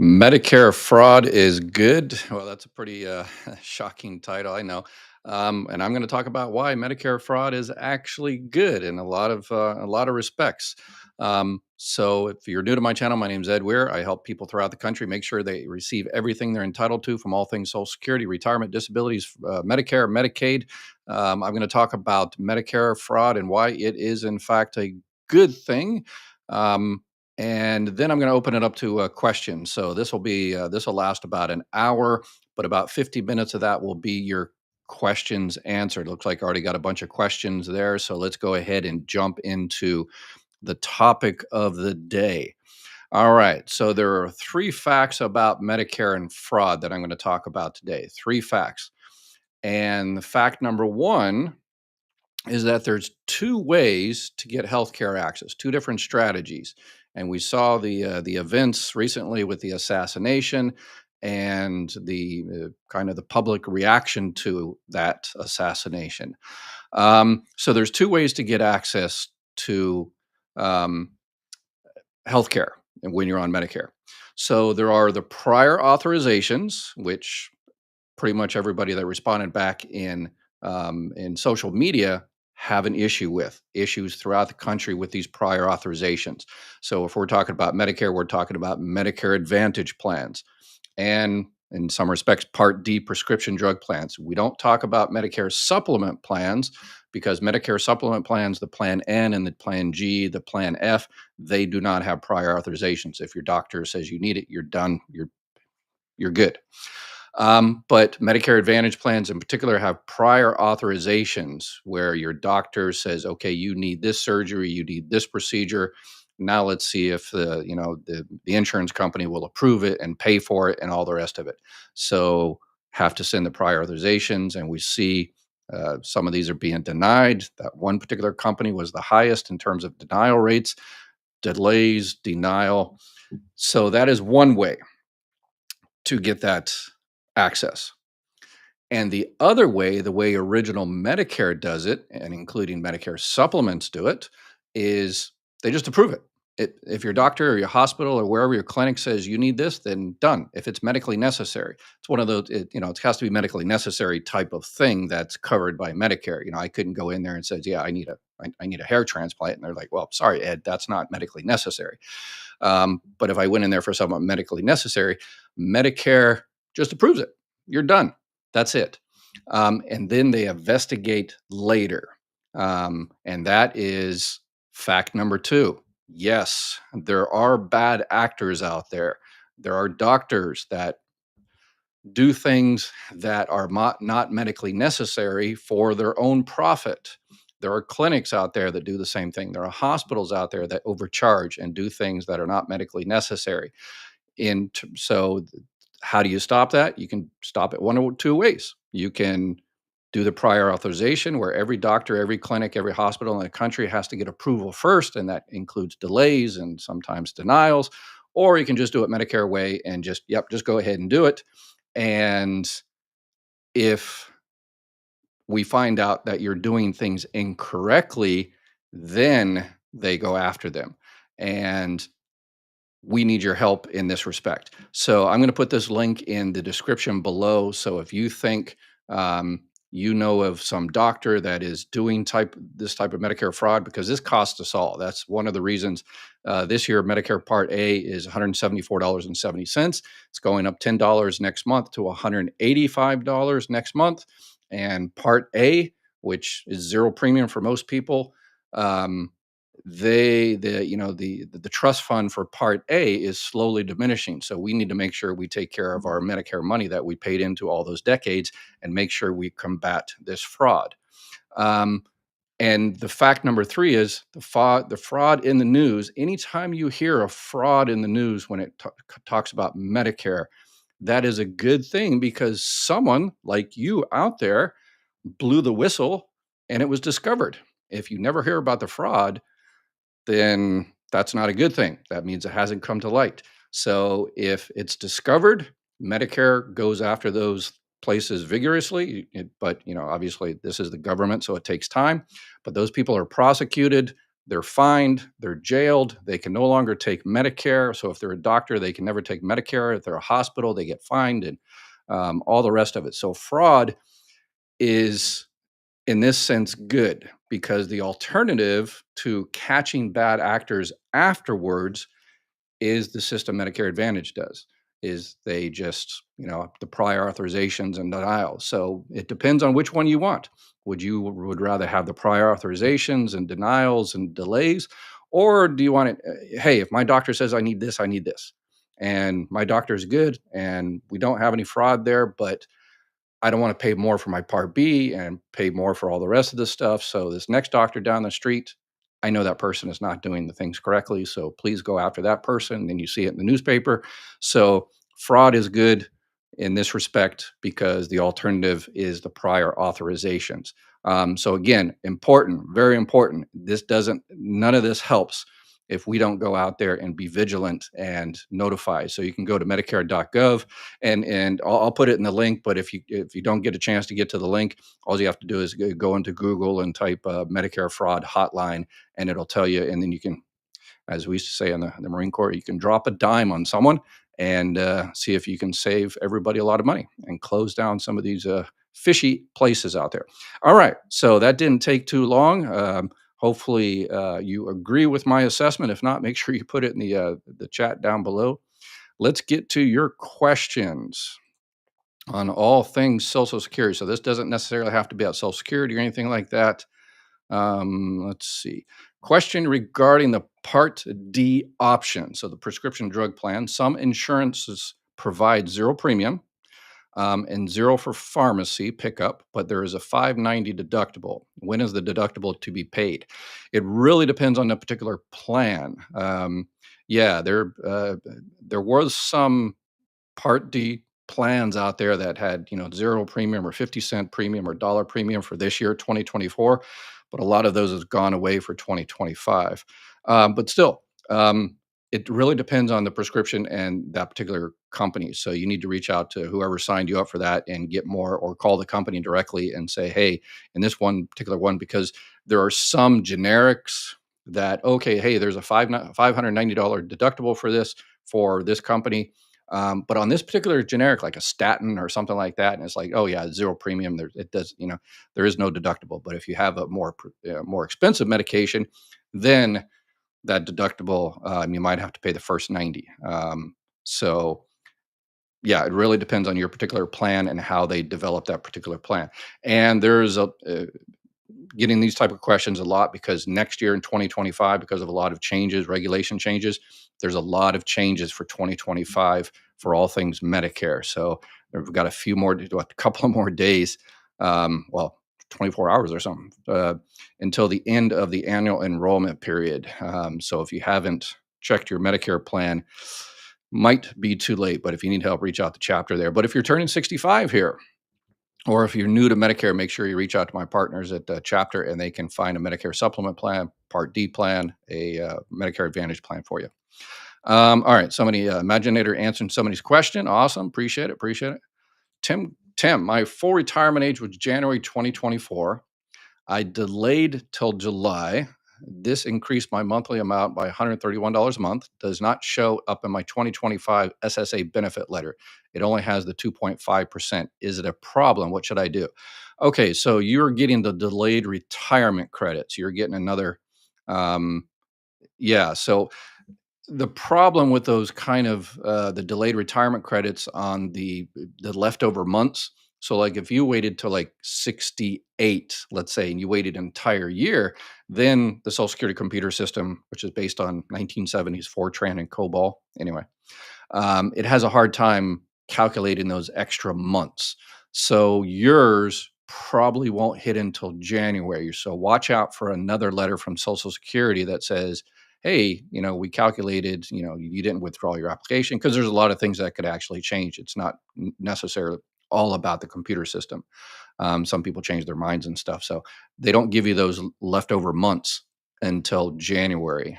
Medicare fraud is good. Well, that's a pretty shocking title, I know. And I'm going to talk about why Medicare fraud is actually good in a lot of respects. So, if you're new to my channel, my name is Ed Weir. I help people throughout the country make sure they receive everything they're entitled to, from all things Social Security, retirement, disabilities, Medicare, Medicaid. I'm going to talk about Medicare fraud and why it is, in fact, a good thing. Um, and then I'm going to open it up to questions. So this will last about an hour, but about 50 minutes of that will be your questions answered. Looks like I already got a bunch of questions there. So let's go ahead and jump into the topic of the day. All right. So there are three facts about Medicare and fraud that I'm going to talk about today. Three facts. And fact number one is that there's two ways to get healthcare access, two different strategies. And we saw the events recently with the assassination and the kind of the public reaction to that assassination. So there's two ways to get access to um, healthcare and when you're on Medicare. So there are the prior authorizations, which pretty much everybody that responded back in social media have an issue with issues throughout the country with these prior authorizations. So if we're talking about Medicare, we're talking about Medicare Advantage plans and in some respects Part D prescription drug plans. We don't talk about Medicare supplement plans because Medicare supplement plans, the Plan N and the Plan G, the Plan F, they do not have prior authorizations. If your doctor says you need it, you're done. You're good. But Medicare Advantage plans in particular have prior authorizations where your doctor says, okay, you need this surgery, you need this procedure. Now let's see if the insurance company will approve it and pay for it and all the rest of it. So have to send the prior authorizations, and we see some of these are being denied. That one particular company was the highest in terms of denial rates, delays, denial. So that is one way to get that access. And the other way, the way original Medicare does it, and including Medicare supplements do it, is they just approve it. If your doctor or your hospital or wherever your clinic says you need this, then done. If it's medically necessary, it's one of those. It has to be medically necessary type of thing that's covered by Medicare. I couldn't go in there and says, "Yeah, I need a hair transplant," and they're like, "Well, sorry, Ed, that's not medically necessary." But if I went in there for something medically necessary, Medicare just approves it. You're done. That's it. And then they investigate later. And that is fact number two. Yes, there are bad actors out there. There are doctors that do things that are not medically necessary for their own profit. There are clinics out there that do the same thing. There are hospitals out there that overcharge and do things that are not medically necessary. So, how do you stop that? You can stop it one or two ways. You can do the prior authorization where every doctor, every clinic, every hospital in the country has to get approval first, and that includes delays and sometimes denials. Or you can just do it Medicare way and just go ahead and do it. And if we find out that you're doing things incorrectly, then they go after them. And we need your help in this respect. So I'm going to put this link in the description below. So if you think you know of some doctor that is doing this type of Medicare fraud, because this costs us all. That's one of the reasons this year Medicare Part A is $174.70. It's going up $10 next month to $185 next month. And Part A, which is zero premium for most people, the trust fund for Part A is slowly diminishing. So we need to make sure we take care of our Medicare money that we paid into all those decades and make sure we combat this fraud. Um, and the fact number three is the fraud in the news. Anytime you hear a fraud in the news when it talks about Medicare, that is a good thing because someone like you out there blew the whistle and it was discovered. If you never hear about the fraud, then that's not a good thing. That means it hasn't come to light. So if it's discovered, Medicare goes after those places vigorously. But obviously, this is the government, so it takes time. But those people are prosecuted. they're fined, they're jailed, they can no longer take Medicare. So if they're a doctor, they can never take Medicare. If they're a hospital, they get fined and all the rest of it. So fraud is, in this sense, good because the alternative to catching bad actors afterwards is the system Medicare Advantage does. Is they just, the prior authorizations and denials. So it depends on which one you want. Would rather have the prior authorizations and denials and delays, or do you want it? Hey, if my doctor says I need this, I need this, and my doctor is good, and we don't have any fraud there, but I don't want to pay more for my Part B and pay more for all the rest of this stuff. So this next doctor down the street, I know that person is not doing the things correctly. So please go after that person. And you see it in the newspaper. So fraud is good in this respect because the alternative is the prior authorizations. So again, important, very important. None of this helps if we don't go out there and be vigilant and notify. So you can go to Medicare.gov and I'll put it in the link. But if you don't get a chance to get to the link, all you have to do is go into Google and type Medicare fraud hotline, and it'll tell you. And then you can, as we used to say in the Marine Corps, you can drop a dime on someone and see if you can save everybody a lot of money and close down some of these fishy places out there. All right, so that didn't take too long. Hopefully, you agree with my assessment. If not, make sure you put it in the chat down below. Let's get to your questions on all things Social Security. So this doesn't necessarily have to be about Social Security or anything like that. Let's see. Question regarding the Part D option. So the prescription drug plan. Some insurances provide zero premium and zero for pharmacy pickup, but there is a 590 deductible. When is the deductible to be paid? It really depends on the particular plan. Yeah, there was some Part D plans out there that had, zero premium or 50-cent premium or dollar premium for this year, 2024, but a lot of those has gone away for 2025. But still, it really depends on the prescription and that particular company. So you need to reach out to whoever signed you up for that and get more, or call the company directly and say, hey, in this one particular one, because there are some generics that, okay, hey, there's a $590 deductible for this company, but on this particular generic, like a statin or something like that, and it's like, oh yeah, zero premium. It does, there is no deductible. But if you have a more expensive medication, then that deductible, you might have to pay the first 90. So yeah, it really depends on your particular plan and how they develop that particular plan. And there's getting these type of questions a lot because next year in 2025, because of a lot of changes, regulation changes, there's a lot of changes for 2025 for all things Medicare. So we've got a couple of more days, well, 24 hours or something, until the end of the annual enrollment period. So if you haven't checked your Medicare plan, might be too late. But if you need help, reach out to chapter there. But if you're turning 65 here, or if you're new to Medicare, make sure you reach out to my partners at Chapter, and they can find a Medicare supplement plan, Part D plan, a Medicare Advantage plan for you. All right, somebody, Imaginator answering somebody's question. Awesome, appreciate it, appreciate it. Tim, my full retirement age was January 2024. I delayed till July. This increased my monthly amount by $131 a month. Does not show up in my 2025 SSA benefit letter. It only has the 2.5%. Is it a problem? What should I do? Okay, so you're getting the delayed retirement credits. You're getting another, yeah. So the problem with those kind of the delayed retirement credits on the leftover months. So like if you waited till like 68, let's say, and you waited an entire year, then the Social Security computer system, which is based on 1970s Fortran and COBOL, anyway, it has a hard time calculating those extra months. So yours probably won't hit until January. So watch out for another letter from Social Security that says, hey, we calculated, you didn't withdraw your application, because there's a lot of things that could actually change. It's not necessarily all about the computer system. Some people change their minds and stuff. So they don't give you those leftover months until January.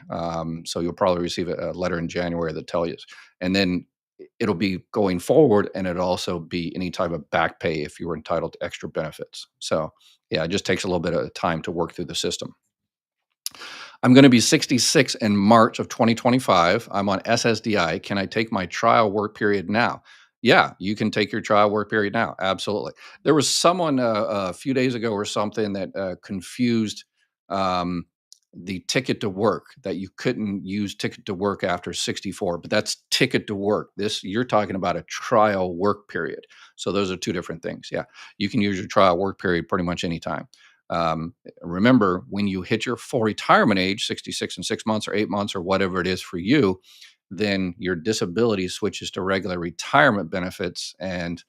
So you'll probably receive a letter in January that tells you. And then it'll be going forward, and it'll also be any type of back pay if you were entitled to extra benefits. So yeah, it just takes a little bit of time to work through the system. I'm going to be 66 in March of 2025. I'm on SSDI. Can I take my trial work period now? Yeah, you can take your trial work period now. Absolutely. There was someone a few days ago or something that confused um, the ticket to work, that you couldn't use ticket to work after 64, but that's ticket to work. This, you're talking about a trial work period. So those are two different things. Yeah, you can use your trial work period pretty much anytime. Um, Remember, when you hit your full retirement age, 66 and 6 months or 8 months or whatever it is for you, then your disability switches to regular retirement benefits, and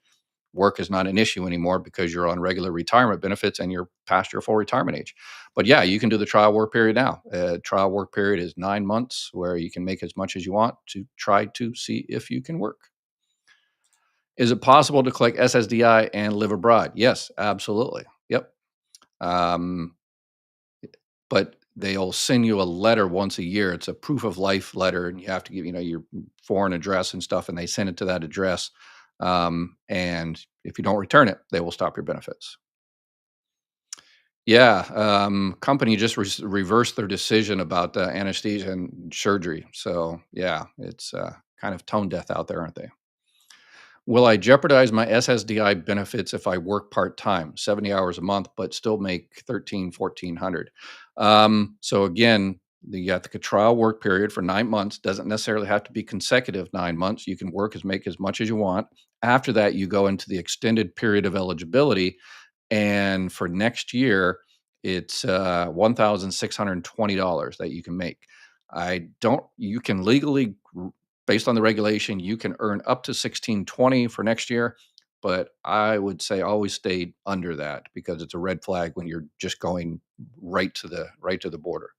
work is not an issue anymore because you're on regular retirement benefits and you're past your full retirement age. But yeah, you can do the trial work period now. Trial work period is 9 months where you can make as much as you want to try to see if you can work. Is it possible to collect SSDI and live abroad? Yes, absolutely. Yep. Um, but they'll send you a letter once a year. It's a proof of life letter, and you have to give, your foreign address and stuff, and they send it to that address. And if you don't return it, they will stop your benefits. Yeah, company just reversed their decision about anesthesia and surgery. So yeah, it's kind of tone deaf out there, aren't they? Will I jeopardize my SSDI benefits if I work part-time, 70 hours a month, but still make 13, 1400? So again, you got the trial work period for 9 months. Doesn't necessarily have to be consecutive 9 months. You can make as much as you want. After that, you go into the extended period of eligibility. And for next year, it's $1,620 that you can make. You can legally, based on the regulation, you can earn up to 1620 for next year. But I would say always stay under that because it's a red flag when you're just going right to the border.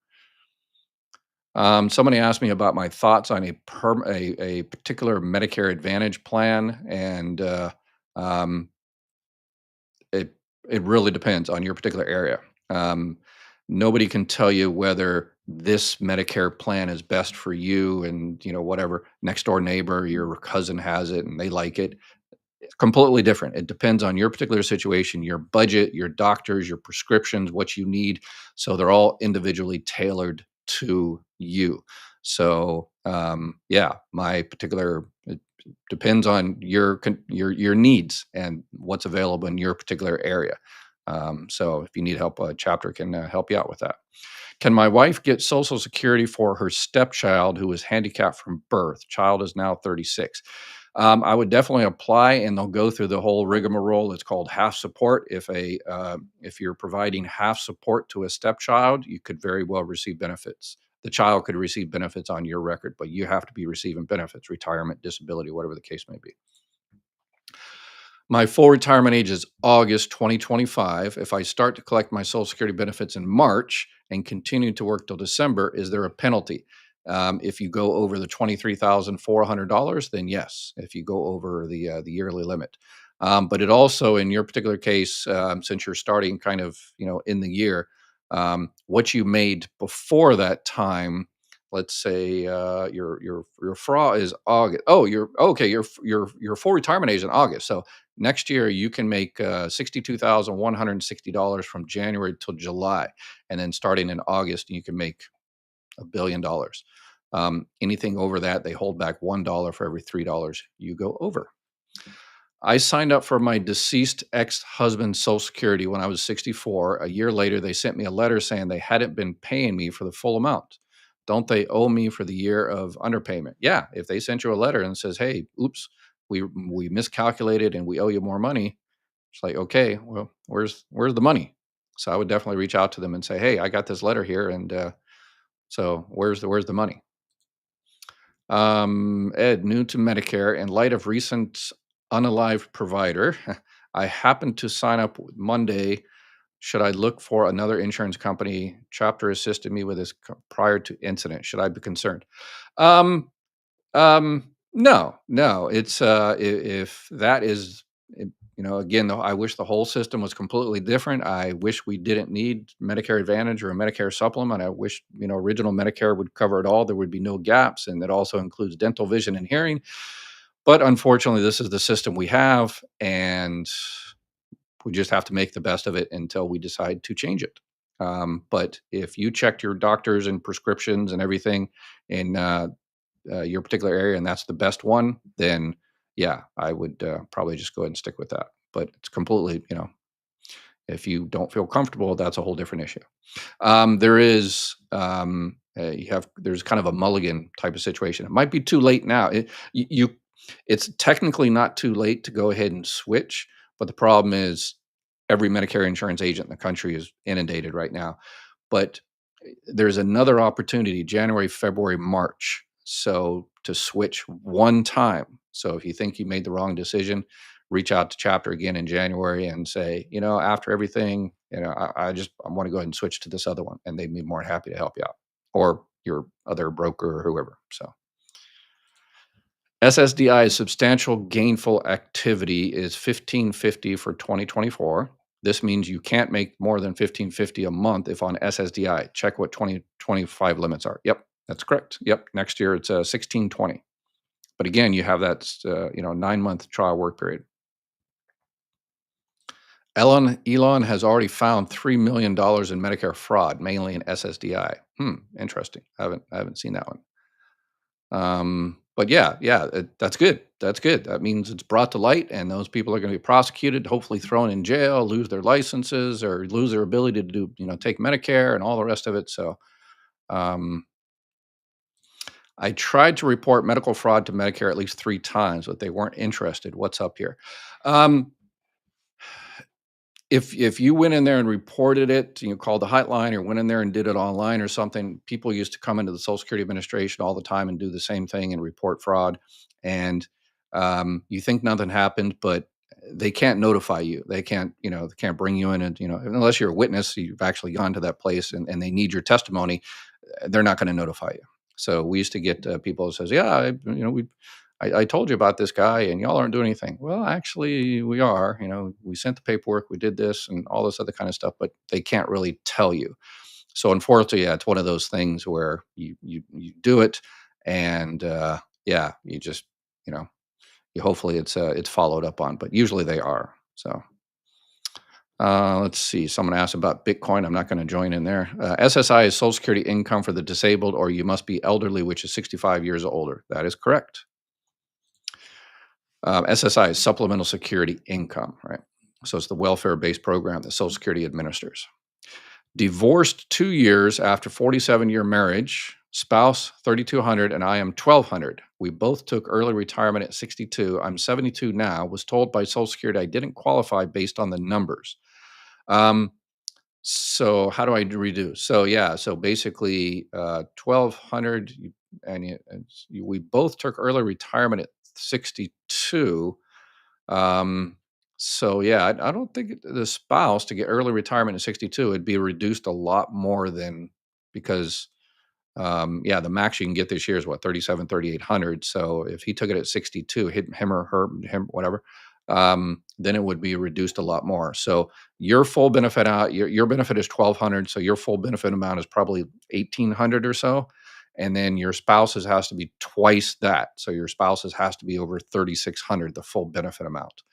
Somebody asked me about my thoughts on a particular Medicare Advantage plan, and um, it it really depends on your particular area. Um, Nobody can tell you whether this Medicare plan is best for you, and whatever next door neighbor, your cousin has it and they like it. It's completely different. It depends on your particular situation, your budget, your doctors, your prescriptions, what you need. So they're all individually tailored to you. So yeah, my particular it depends on your needs and what's available in your particular area. So if you need help, a chapter can help you out with that. Can my wife get Social Security for her stepchild who was handicapped from birth? Child is now 36. I would definitely apply, and they'll go through the whole rigmarole. It's called half support. If you're providing half support to a stepchild, you could very well receive benefits. The child could receive benefits on your record, but you have to be receiving benefits, retirement, disability, whatever the case may be. My full retirement age is August 2025. If I start to collect my Social Security benefits in March and continue to work till December, is there a penalty? If you go over the $23,400, then yes. If you go over the yearly limit, but it also, in your particular case, since you're starting kind of in the year, what you made before that time. Let's say your FRA is August. Oh, you're okay. Your full retirement age is in August. So next year, you can make $62,160 from January till July, and then starting in August, you can make $1 billion. Anything over that, they hold back $1 for every $3 you go over. I signed up for my deceased ex-husband's Social Security when I was 64. A year later, they sent me a letter saying they hadn't been paying me for the full amount. Don't they owe me for the year of underpayment? Yeah, if they sent you a letter and says, "Hey, oops, we miscalculated and we owe you more money," it's like, okay, well, where's the money? So I would definitely reach out to them and say, "Hey, I got this letter here, and so where's the money?" Ed, new to Medicare. In light of recent unalived provider, I happened to sign up Monday. Should I look for another insurance company? Chapter assisted me with this prior to incident. Should I be concerned? Um, no, no. It's if that is, again, though, I wish the whole system was completely different. I wish we didn't need Medicare Advantage or a Medicare supplement. I wish, original Medicare would cover it all. There would be no gaps, and it also includes dental, vision, and hearing. But unfortunately, this is the system we have, and we just have to make the best of it until we decide to change it. But if you checked your doctors and prescriptions and everything in your particular area, and that's the best one, then yeah, I would probably just go ahead and stick with that. But it's completely, if you don't feel comfortable, that's a whole different issue. There is there's kind of a mulligan type of situation. It might be too late now. It's technically not too late to go ahead and switch, but the problem is every Medicare insurance agent in the country is inundated right now. But there's another opportunity January, February, March. So to switch one time. So if you think you made the wrong decision, reach out to chapter again in January and say, after everything, I want to go ahead and switch to this other one. And they'd be more than happy to help you out, or your other broker or whoever. So SSDI's substantial gainful activity is 1550 for 2024. This means you can't make more than 1550 a month if on SSDI. Check what 2025 limits are. Yep, that's correct. Yep, next year it's 1620. But again, you have that 9-month trial work period. Elon has already found $3 million in Medicare fraud, mainly in SSDI. Interesting. I haven't seen that one. But yeah, that's good. That's good. That means it's brought to light, and those people are going to be prosecuted, hopefully thrown in jail, lose their licenses, or lose their ability to do, take Medicare and all the rest of it. So, um, I tried to report medical fraud to Medicare at least 3 times, but they weren't interested. What's up here? Um, if you went in there and reported it, called the hotline or went in there and did it online or something, people used to come into the Social Security Administration all the time and do the same thing and report fraud. And you think nothing happened, but they can't notify you. They can't bring you in and, unless you're a witness, you've actually gone to that place and they need your testimony, they're not going to notify you. So we used to get people that says, yeah, I told you about this guy and y'all aren't doing anything. Well, actually, we are. We sent the paperwork, we did this and all this other kind of stuff, but they can't really tell you. So unfortunately, yeah, it's one of those things where you do it, and yeah, you just you know you hopefully it's followed up on, but usually they are. So let's see. Someone asked about Bitcoin. I'm not going to join in there. SSI is Social Security income for the disabled, or you must be elderly, which is 65 years or older. That is correct. SSI is Supplemental Security Income, right? So it's the welfare-based program that Social Security administers. Divorced 2 years after 47-year marriage, spouse 3,200, and I am 1,200. We both took early retirement at 62. I'm 72 now. Was told by Social Security I didn't qualify based on the numbers. So how do I redo? So yeah, so basically 1,200, we both took early retirement at 62. Um, so yeah, I don't think the spouse to get early retirement at 62 would be reduced a lot more than because yeah, the max you can get this year is what 3,800. So if he took it at 62, him or her, him, whatever, then it would be reduced a lot more. So your full benefit your benefit is 1,200. So your full benefit amount is probably 1,800 or so. And then your spouse's has to be twice that. So your spouse's has to be over 3,600, the full benefit amount.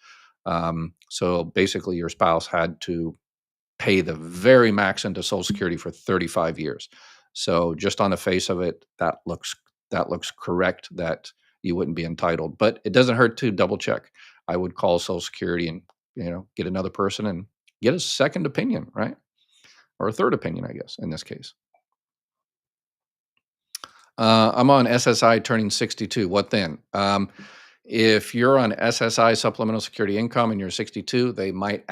So basically your spouse had to pay the very max into Social Security for 35 years. So just on the face of it, that looks correct that you wouldn't be entitled. But it doesn't hurt to double check. I would call Social Security and get another person and get a second opinion, right? Or a third opinion, I guess, in this case. I'm on SSI turning 62. What then? If you're on SSI supplemental security income and you're 62, they might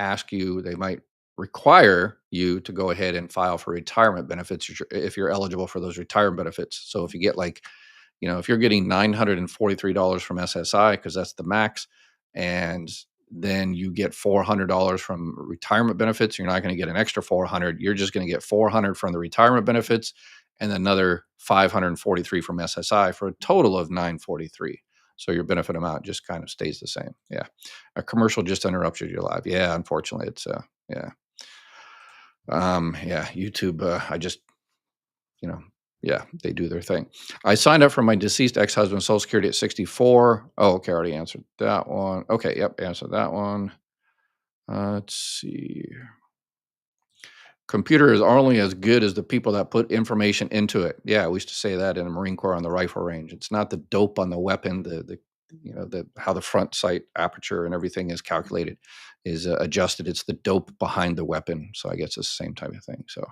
require you to go ahead and file for retirement benefits if you're eligible for those retirement benefits. So if you get if you're getting $943 from SSI, because that's the max, and then you get $400 from retirement benefits, you're not going to get an extra 400. You're just going to get 400 from the retirement benefits and another 543 from SSI for a total of 943. So your benefit amount just kind of stays the same. Yeah. A commercial just interrupted your live. Yeah, unfortunately it's yeah. Yeah, YouTube I just you know, yeah, they do their thing. I signed up for my deceased ex-husband's Social Security at 64. Oh, okay, I already answered that one. Okay, yep, answered that one. Let's see. Computer is only as good as the people that put information into it. Yeah, we used to say that in the Marine Corps on the rifle range. It's not the dope on the weapon, the the how the front sight aperture and everything is calculated is adjusted. It's the dope behind the weapon. So I guess it's the same type of thing. So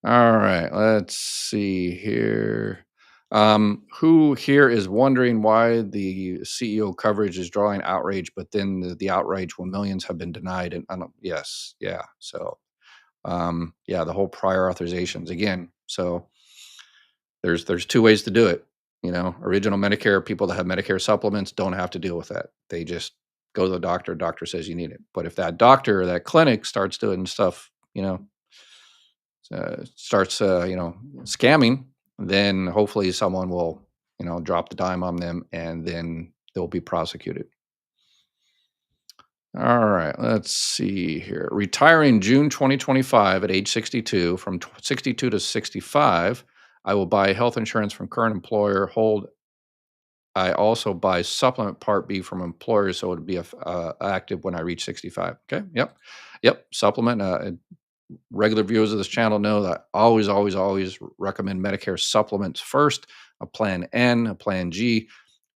all right, let's see here. Who here is wondering why the CEO coverage is drawing outrage, but then the outrage when millions have been denied? And I don't, yes, yeah. So yeah, the whole prior authorizations again. So there's two ways to do it. Original Medicare people that have Medicare supplements don't have to deal with that. They just go to the doctor. Doctor says you need it. But if that doctor or that clinic starts doing stuff, starts scamming, then hopefully someone will drop the dime on them, and then they'll be prosecuted. All right, let's see here. Retiring June 2025 at age 62, from 62 to 65, I will buy health insurance from current employer. Hold. I also buy supplement Part B from employers, so it would be active when I reach 65. Okay. Yep. Yep. Supplement. Regular viewers of this channel know that I always, always, always recommend Medicare supplements first, a Plan N, a Plan G,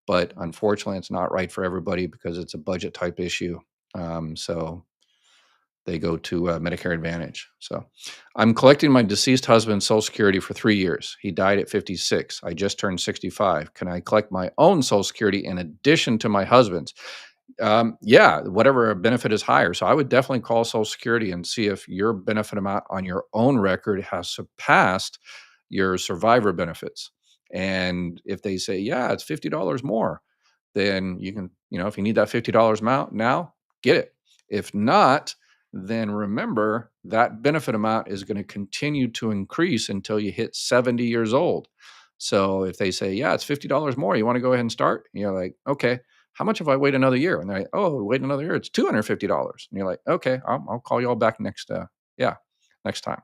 but unfortunately, it's not right for everybody because it's a budget type issue. So they go to Medicare Advantage. So I'm collecting my deceased husband's Social Security for 3 years. He died at 56. I just turned 65. Can I collect my own Social Security in addition to my husband's? Yeah, whatever benefit is higher. So I would definitely call Social Security and see if your benefit amount on your own record has surpassed your survivor benefits. And if they say, yeah, it's $50 more, then you can, if you need that $50 amount now, get it. If not, then remember that benefit amount is going to continue to increase until you hit 70 years old. So if they say, yeah, it's $50 more, you want to go ahead and start? And you're like, okay, how much if I wait another year? And they're like, oh, wait another year, it's $250. And you're like, okay, I'll call you all back next, yeah, next time.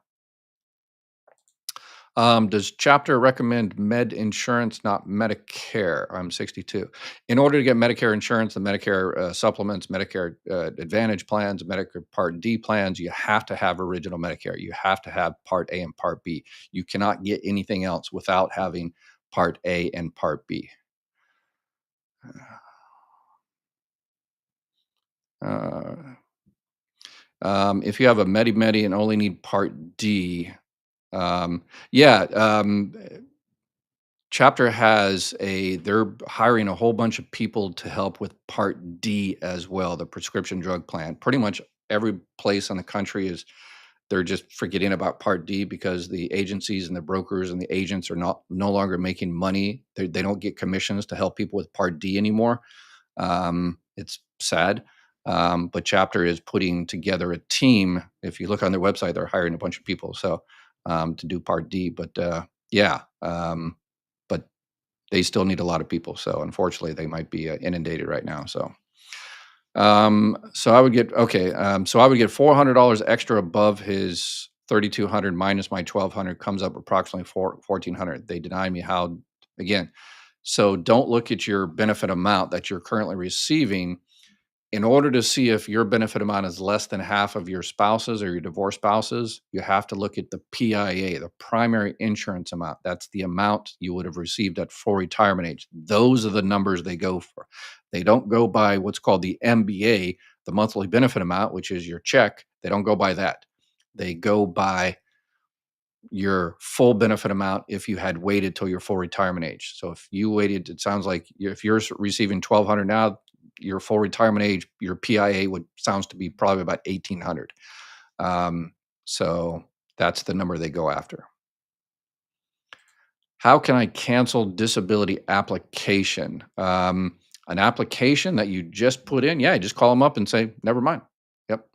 Does chapter recommend med insurance, not Medicare? I'm 62. In order to get Medicare insurance, the Medicare supplements, Medicare Advantage plans, Medicare Part D plans, you have to have original Medicare. You have to have Part A and Part B. You cannot get anything else without having Part A and Part B. Uh, if you have a Medi and only need Part D, yeah, Chapter has they're hiring a whole bunch of people to help with Part D as well, the prescription drug plan. Pretty much every place in the country they're just forgetting about Part D because the agencies and the brokers and the agents are no longer making money. They don't get commissions to help people with Part D anymore. It's sad. But Chapter is putting together a team. If you look on their website, they're hiring a bunch of people to do Part D. But yeah, but they still need a lot of people. So unfortunately, they might be inundated right now. So I would get okay. So I would get $400 extra above his 3,200 minus my 1,200 comes up approximately 1,400. They deny me how again. So don't look at your benefit amount that you're currently receiving. In order to see if your benefit amount is less than half of your spouse's or your divorced spouse's, you have to look at the PIA, the primary insurance amount. That's the amount you would have received at full retirement age. Those are the numbers they go for. They don't go by what's called the MBA, the monthly benefit amount, which is your check. They don't go by that. They go by your full benefit amount if you had waited till your full retirement age. So if you waited, it sounds like if you're receiving 1,200 now, your full retirement age, your PIA would sounds to be probably about 1,800. So that's the number they go after. How can I cancel disability application? An application that you just put in, yeah, just call them up and say, never mind. Yep.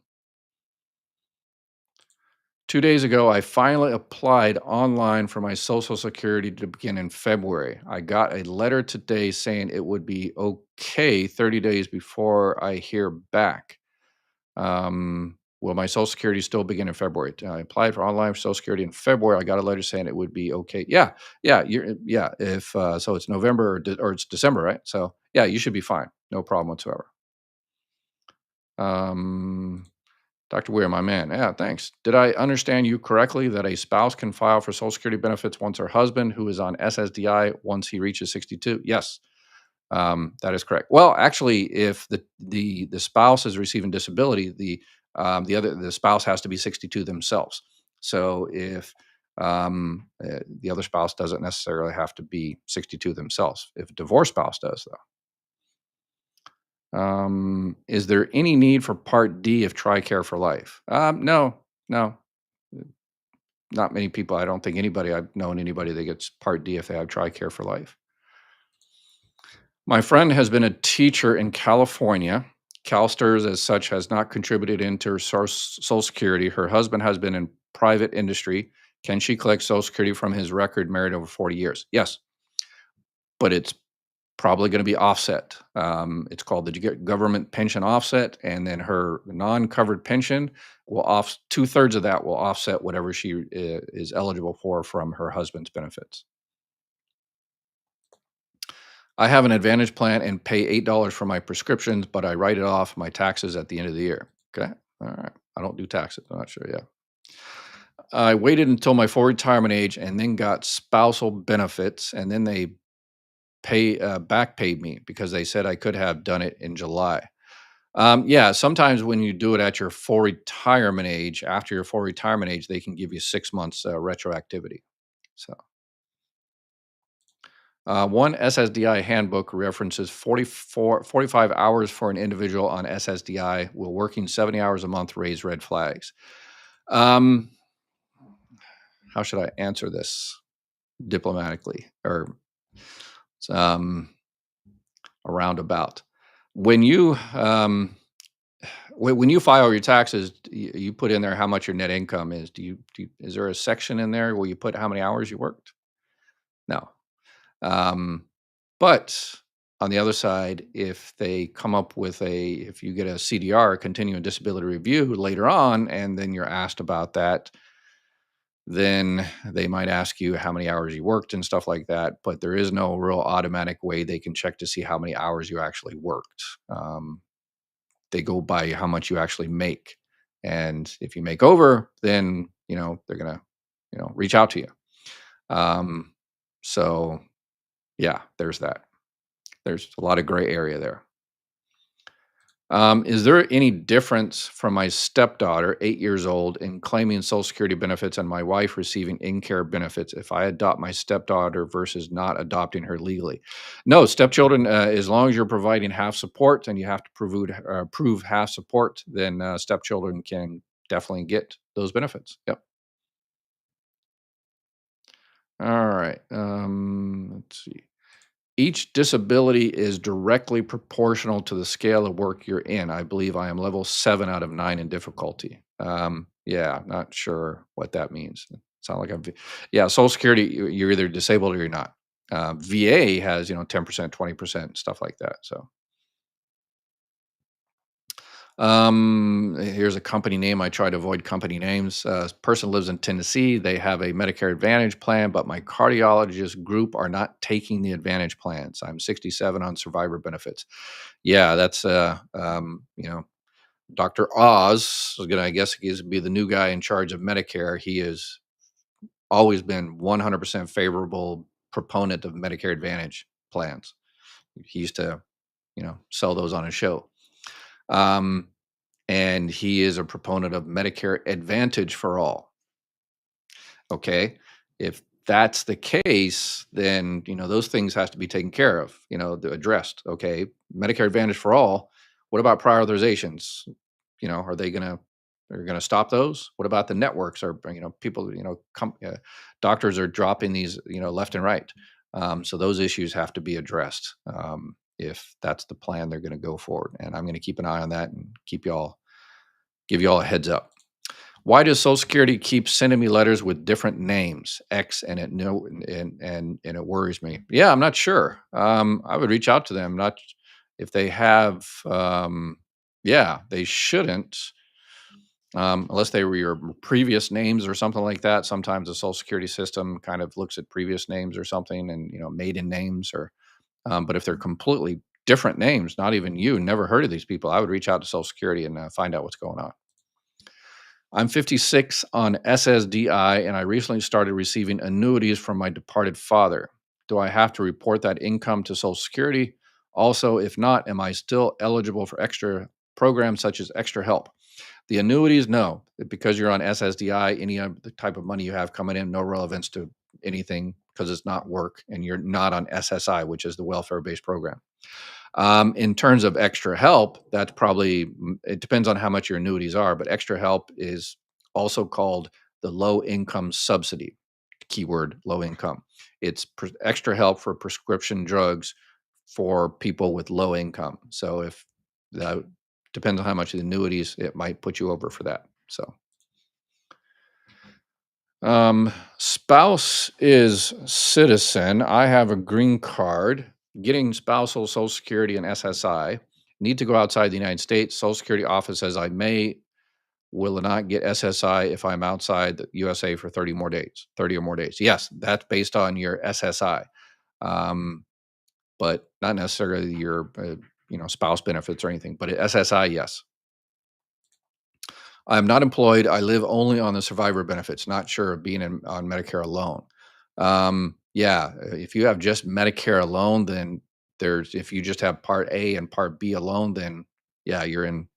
2 days ago, I finally applied online for my Social Security to begin in February. I got a letter today saying it would be okay 30 days before I hear back. Will my Social Security still begin in February? I applied for online Social Security in February. I got a letter saying it would be okay. Yeah, yeah, yeah. If so, it's November or it's December, right? So yeah, you should be fine. No problem whatsoever. Um, Dr. Weir, my man. Yeah, thanks. Did I understand you correctly that a spouse can file for Social Security benefits once her husband, who is on SSDI, once he reaches 62? Yes, that is correct. Well, actually, if the spouse is receiving disability, the spouse has to be 62 themselves. So if the other spouse doesn't necessarily have to be 62 themselves. If a divorced spouse does, though. Is there any need for Part D if TRICARE for life? No, no, not many people. I don't think anybody I've known anybody that gets Part D if they have TRICARE for life. My friend has been a teacher in California. CalSTRS, as such, has not contributed into her Social Security. Her husband has been in private industry. Can she collect Social Security from his record married over 40 years? Yes, but it's probably going to be offset. It's called the government pension offset, and then her non-covered pension will off 2/3 of that will offset whatever she is eligible for from her husband's benefits. I have an Advantage plan and pay $8 for my prescriptions, but I write it off my taxes at the end of the year. Okay, all right. I don't do taxes. I'm not sure. Yeah. I waited until my full retirement age and then got spousal benefits, and then they back paid me because they said I could have done it in July. Yeah, sometimes when you do it at your full retirement age, after your full retirement age, they can give you 6 months retroactivity. So, one SSDI handbook references 45 hours for an individual on SSDI, will working 70 hours a month raise red flags. Um, how should I answer this diplomatically or um, a roundabout? When you when you file your taxes, you put in there how much your net income is. Is there a section in there where you put how many hours you worked? No. Um, but on the other side, if they come up with if you get a CDR, continuing disability review later on, and then you're asked about that, then they might ask you how many hours you worked and stuff like that. But there is no real automatic way they can check to see how many hours you actually worked. They go by how much you actually make. And if you make over, then, they're going to, reach out to you. Um, so yeah, there's that. There's a lot of gray area there. Is there any difference from my stepdaughter, 8 years old, in claiming Social Security benefits and my wife receiving in-care benefits if I adopt my stepdaughter versus not adopting her legally? No, stepchildren, as long as you're providing half support and you have to prove half support, then stepchildren can definitely get those benefits. Yep. All right. Let's see. Each disability is directly proportional to the scale of work you're in. I believe I am level 7 out of 9 in difficulty. Yeah, not sure what that means. Sound like yeah, Social Security, you're either disabled or you're not. VA has, 10%, 20%, stuff like that. So, here's a company name. I try to avoid company names. Person lives in Tennessee. They have a Medicare Advantage plan, but my cardiologist group are not taking the Advantage plans. I'm 67 on survivor benefits. Yeah, that's Dr. Oz is gonna, I guess, he's be the new guy in charge of Medicare. He has always been 100% favorable proponent of Medicare Advantage plans. He used to, sell those on a show. Um, and he is a proponent of Medicare Advantage for all. Okay, if that's the case, then those things have to be taken care of. Addressed. Okay, Medicare Advantage for all. What about prior authorizations? Are they gonna they're gonna stop those? What about the networks? Or people? Doctors are dropping these left and right. So those issues have to be addressed. If that's the plan they're going to go forward, and I'm going to keep an eye on that and give you all a heads up. Why does Social Security keep sending me letters with different names, X, and it no and it worries me. Yeah, I'm not sure. I would reach out to them. Not if they have. Yeah, they shouldn't. Unless they were your previous names or something like that. Sometimes the Social Security system kind of looks at previous names or something, and maiden names or. But if they're completely different names, not even you, never heard of these people, I would reach out to Social Security and find out what's going on. I'm 56 on SSDI, and I recently started receiving annuities from my departed father. Do I have to report that income to Social Security? Also, if not, am I still eligible for extra programs such as extra help? The annuities, no, because you're on SSDI, any of the type of money you have coming in, no relevance to anything because it's not work and you're not on SSI, which is the welfare based program. In terms of extra help, that's probably it depends on how much your annuities are, but extra help is also called the low income subsidy. Keyword low income. It's extra help for prescription drugs for people with low income. So if that depends on how much of the annuities, it might put you over for that. So spouse is citizen. I have a green card. Getting spousal Social Security and SSI. Need to go outside the United States. Social Security office says I will not get SSI if I'm outside the USA for 30 more days, 30 or more days. Yes, that's based on your SSI, but not necessarily your spouse benefits or anything. But at SSI, yes. I'm not employed. I live only on the survivor benefits. Not sure of being on Medicare alone. Yeah, if you have just Medicare alone, then if you just have Part A and Part B alone, then yeah, you're in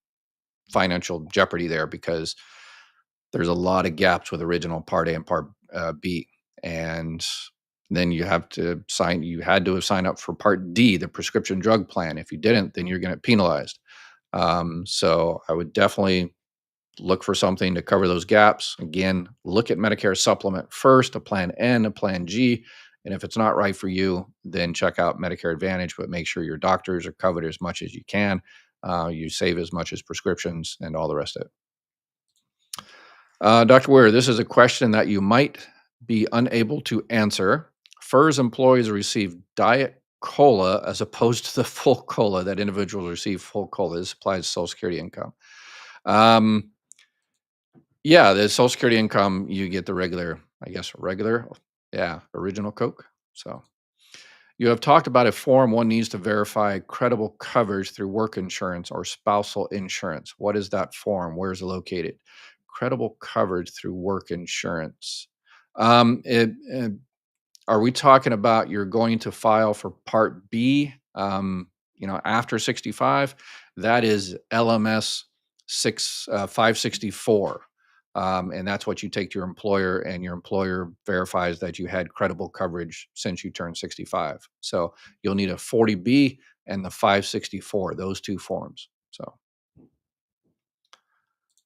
financial jeopardy there because there's a lot of gaps with original Part A and Part B, and then you had to have signed up for Part D, the prescription drug plan. If you didn't, then you're going to get penalized. So I would definitely look for something to cover those gaps. Again, look at Medicare supplement first, a plan N, a plan G. And if it's not right for you, then check out Medicare Advantage, but make sure your doctors are covered as much as you can. You save as much as prescriptions and all the rest of it. Dr. Weir, this is a question that you might be unable to answer. FERS employees receive diet cola as opposed to the full cola that individuals receive full cola. This applies to Social Security income. Um, Yeah, the Social Security income, you get the regular, I guess, yeah, original Coke. So you have talked about a form one needs to verify credible coverage through work insurance or spousal insurance. What is that form? Where is it located? Credible coverage through work insurance. Are we talking about you're going to file for Part B, after 65? That is LMS 564. And that's what you take to your employer, and your employer verifies that you had credible coverage since you turned 65. So you'll need a 40B and the 564, those two forms. So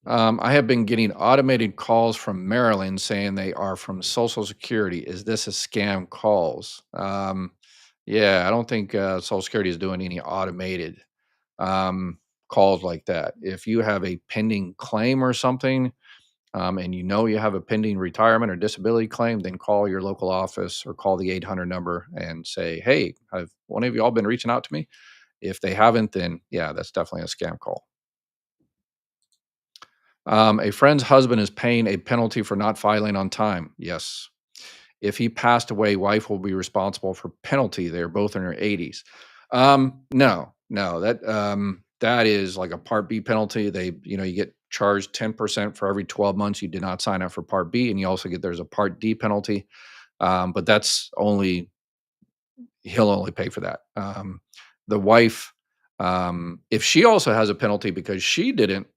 I have been getting automated calls from Maryland saying they are from Social Security. Is this a scam calls? Yeah, I don't think Social Security is doing any automated calls like that. If you have a pending claim or something, and you know you have a pending retirement or disability claim, then call your local office or call the 800 number and say, "Hey, have one of you all been reaching out to me?" If they haven't, then yeah, that's definitely a scam call. A friend's husband is paying a penalty for not filing on time. Yes. If he passed away, wife will be responsible for penalty. They're both in their 80s. No, no, that is like a Part B penalty. You get charged 10% for every 12 months you did not sign up for Part B, and you also there's a Part D penalty. But that's only he'll only pay for that. The wife, if she also has a penalty because she didn't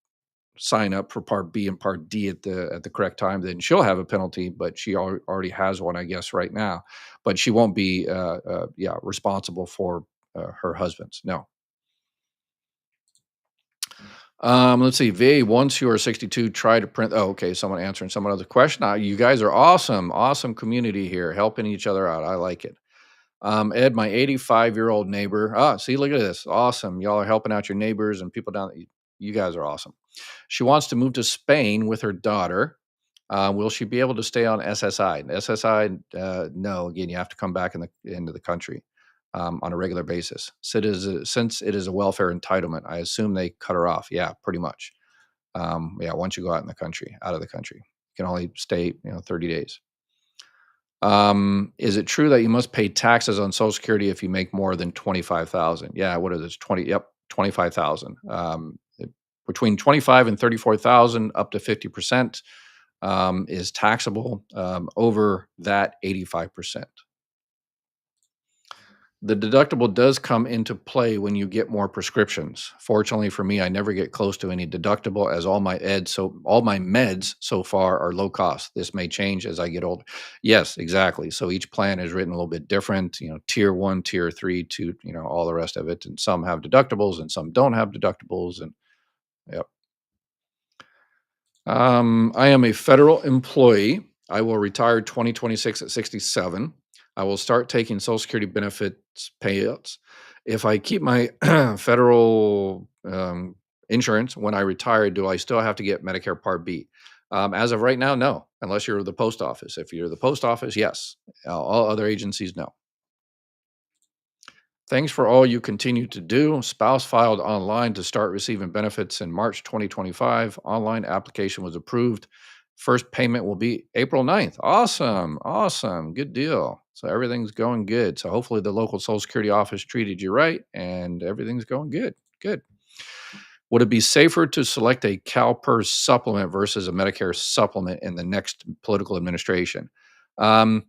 sign up for Part B and Part D at the correct time, then she'll have a penalty, but she already has one, I guess, right now. But she won't be, responsible for her husband's. No. Let's see. VA, once you are 62, try to print. Oh, okay. Someone answering someone else's question. You guys are awesome. Awesome community here, helping each other out. I like it. Ed, my 85-year-old neighbor. See, look at this. Awesome. Y'all are helping out your neighbors and people down. You guys are awesome. She wants to move to Spain with her daughter. Will she be able to stay on SSI? SSI, no. Again, you have to come back into the country on a regular basis. Since it is a welfare entitlement, I assume they cut her off. Yeah, pretty much. Yeah, once you go out of the country, you can only stay 30 days. Is it true that you must pay taxes on Social Security if you make more than 25,000? Yeah, what is this? 25,000. between 25 and 34,000, up to 50% is taxable. Over that, 85%. The deductible does come into play when you get more prescriptions. Fortunately for me, I never get close to any deductible, as all my meds so far are low cost. This may change as I get older. Yes, exactly. So each plan is written a little bit different, tier 1, tier 3, to, all the rest of it, and some have deductibles and some don't have deductibles, and yep. I am a federal employee. I will retire 2026 at 67. I will start taking Social Security benefits payouts. If I keep my federal insurance when I retire, do I still have to get Medicare Part B? As of right now, no, unless you're the post office. If you're the post office, yes. All other agencies, no. Thanks for all you continue to do. Spouse filed online to start receiving benefits in March 2025. Online application was approved. First payment will be April 9th. Awesome. Awesome. Good deal. So everything's going good. So hopefully the local Social Security office treated you right and everything's going good. Good. Would it be safer to select a CalPERS supplement versus a Medicare supplement in the next political administration? Um,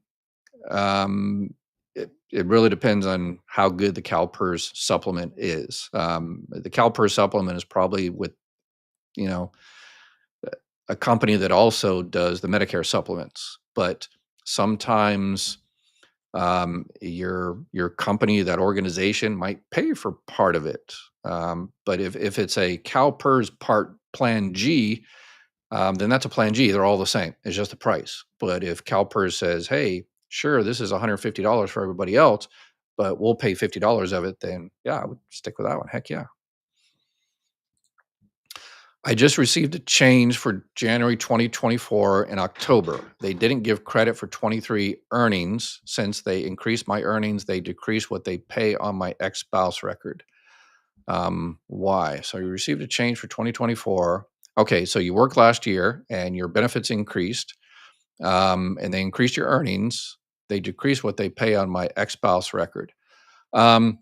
it really depends on how good the CalPERS supplement is. The CalPERS supplement is probably with, you know, a company that also does the Medicare supplements, but sometimes your company, that organization might pay for part of it. But if it's a CalPERS Part Plan G, then that's a Plan G. They're all the same. It's just the price. But if CalPERS says, "Hey, sure, this is $150 for everybody else, but we'll pay $50 of it," then yeah, I would stick with that one. Heck yeah. I just received a change for January 2024 in October. They didn't give credit for 23 earnings. Since they increased my earnings, they decreased what they pay on my ex-spouse record. Why? So you received a change for 2024. Okay, so you worked last year and your benefits increased, and they increased your earnings. They decreased what they pay on my ex-spouse record. Um,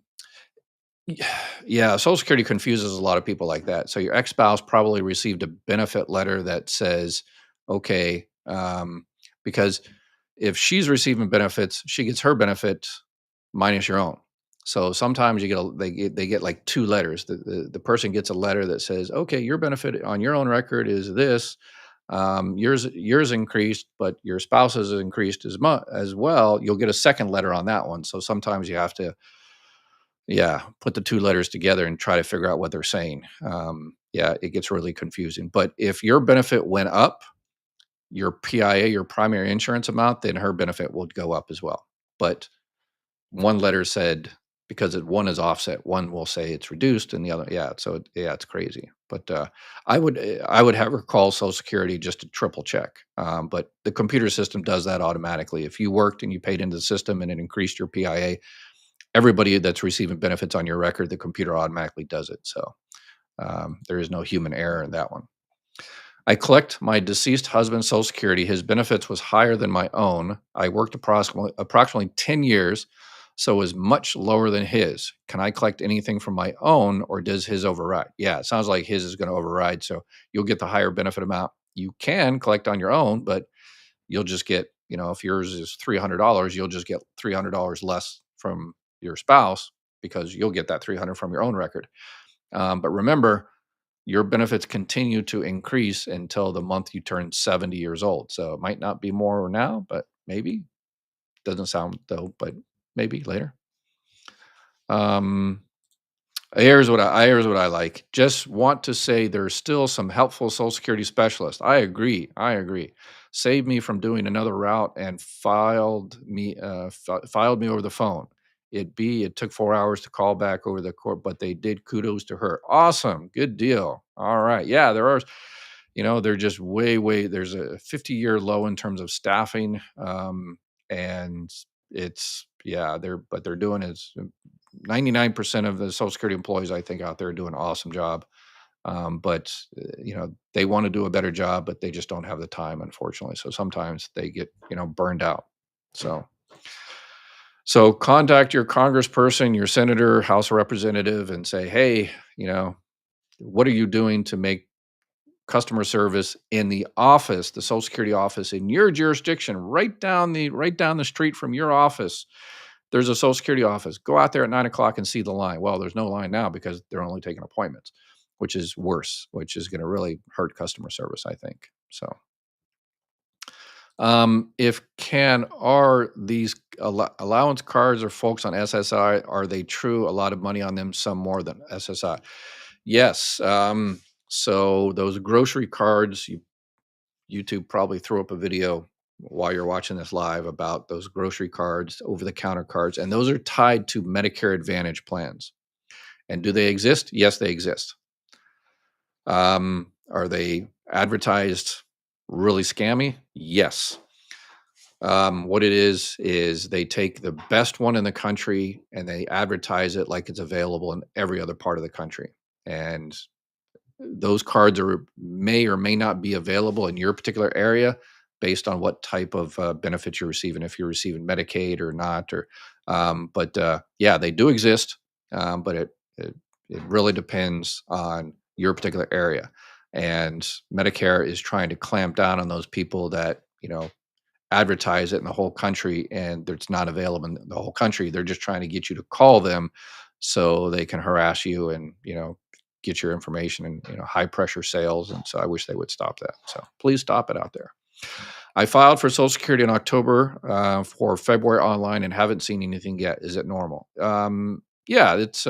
Y Yeah, Social Security confuses a lot of people like that. So your ex-spouse probably received a benefit letter that says, okay, because if she's receiving benefits, she gets her benefit minus your own. So sometimes they get like two letters. The person gets a letter that says, okay, your benefit on your own record is this. Yours increased, but your spouse's increased as much as well. You'll get a second letter on that one. So sometimes you have to, yeah, put the 2 letters together and try to figure out what they're saying. Yeah, it gets really confusing, but if your benefit went up, your PIA, your primary insurance amount, then her benefit would go up as well. But one letter said, because one is offset, one will say it's reduced and the other, yeah, so yeah, it's crazy. But, I would have her call Social Security just to triple check, but the computer system does that automatically. If you worked and you paid into the system and it increased your PIA, everybody that's receiving benefits on your record, the computer automatically does it. So there is no human error in that one. I collect my deceased husband's Social Security. His benefits was higher than my own. I worked approximately 10 years, so was much lower than his. Can I collect anything from my own, or does his override? Yeah, it sounds like his is going to override. So you'll get the higher benefit amount. You can collect on your own, but you'll just get, if yours is $300, you'll just get $300 less from your spouse because you'll get that 300 from your own record. But remember, your benefits continue to increase until the month you turn 70 years old. So it might not be more now, but maybe. Doesn't sound though, but maybe later. Um, here's what I like. Just want to say there's still some helpful Social Security specialists. I agree. I agree. Saved me from doing another route and filed me over the phone. It took 4 hours to call back over the court, but they did. Kudos to her. Awesome. Good deal. All right. Yeah, there are. They're just way. There's a 50-year low in terms of staffing, and it's yeah. They're doing is 99% of the Social Security employees I think out there are doing an awesome job. But they want to do a better job, but they just don't have the time, unfortunately. So sometimes they get burned out. So contact your congressperson, your senator, House representative, and say, hey, what are you doing to make customer service in the office, the Social Security office in your jurisdiction, right down the street from your office? There's a Social Security office. Go out there at 9 o'clock and see the line. Well, there's no line now because they're only taking appointments, which is worse, which is going to really hurt customer service, I think. So, if can are these allowance cards or folks on SSI, are they true? A lot of money on them, some more than SSI. Yes. So those grocery cards, YouTube probably threw up a video while you're watching this live about those grocery cards, over the counter cards, and those are tied to Medicare Advantage plans. And do they exist? Yes, they exist. Are they advertised really scammy? Yes. What it is they take the best one in the country and they advertise it like it's available in every other part of the country. And those cards may or may not be available in your particular area based on what type of benefits you're receiving, if you're receiving Medicaid or not. Or, but yeah, they do exist, but it really depends on your particular area. And Medicare is trying to clamp down on those people that advertise it in the whole country and it's not available in the whole country. They're just trying to get you to call them so they can harass you and get your information and high pressure sales. And so I wish they would stop that. So please stop it out there. I filed for Social Security in October for February online and haven't seen anything yet. Is it normal? Yeah, it's